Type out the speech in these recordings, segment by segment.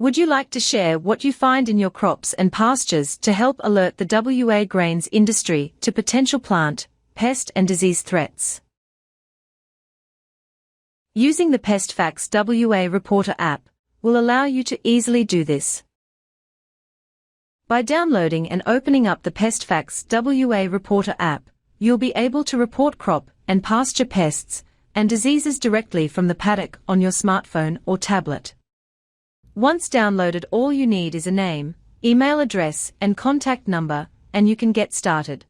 Would you like to share what you find in your crops and pastures to help alert the WA grains industry to potential plant, pest and disease threats? Using the PestFax WA Reporter app will allow you to easily do this. By downloading and opening up the PestFax WA Reporter app, you'll be able to report crop and pasture pests and diseases directly from the paddock on your smartphone or tablet. Once downloaded, all you need is a name, email address and contact number, and you can get started.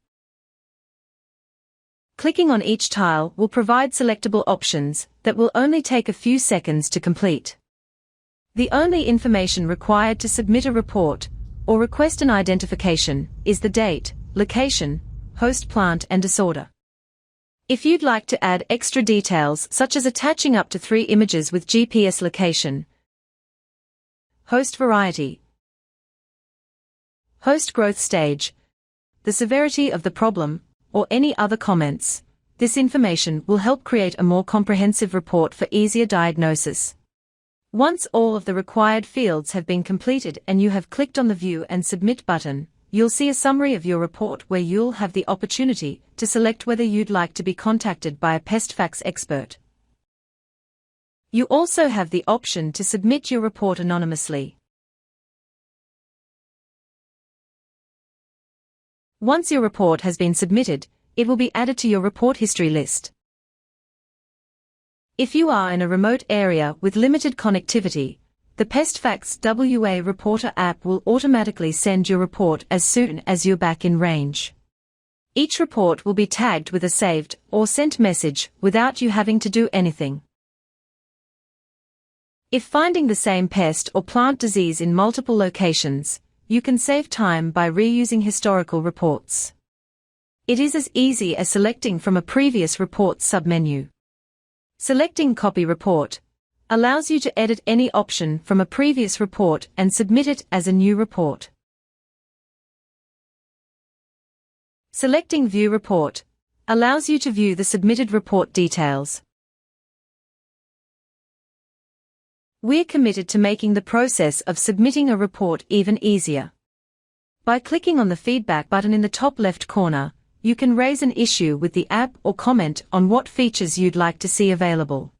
Clicking on each tile will provide selectable options that will only take a few seconds to complete. The only information required to submit a report or request an identification is the date, location, host plant and disorder. If you'd like to add extra details such as attaching up to 3 images with GPS location, host variety, host growth stage, the severity of the problem, or any other comments, this information will help create a more comprehensive report for easier diagnosis. Once all of the required fields have been completed and you have clicked on the View and Submit button, you'll see a summary of your report where you'll have the opportunity to select whether you'd like to be contacted by a PestFax expert. You also have the option to submit your report anonymously. Once your report has been submitted, it will be added to your report history list. If you are in a remote area with limited connectivity, the PestFax WA Reporter app will automatically send your report as soon as you're back in range. Each report will be tagged with a saved or sent message without you having to do anything. If finding the same pest or plant disease in multiple locations, you can save time by reusing historical reports. It is as easy as selecting from a previous report submenu. Selecting Copy Report allows you to edit any option from a previous report and submit it as a new report. Selecting View Report allows you to view the submitted report details. We're committed to making the process of submitting a report even easier. By clicking on the feedback button in the top left corner, you can raise an issue with the app or comment on what features you'd like to see available.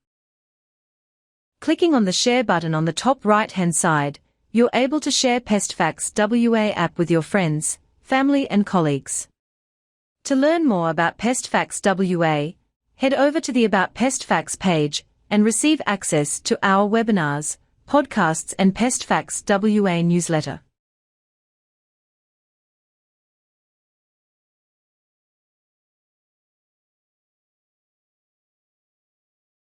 Clicking on the Share button on the top right-hand side, you're able to share PestFax WA app with your friends, family and colleagues. To learn more about PestFax WA, head over to the About PestFax page and receive access to our webinars, podcasts and PestFax WA newsletter.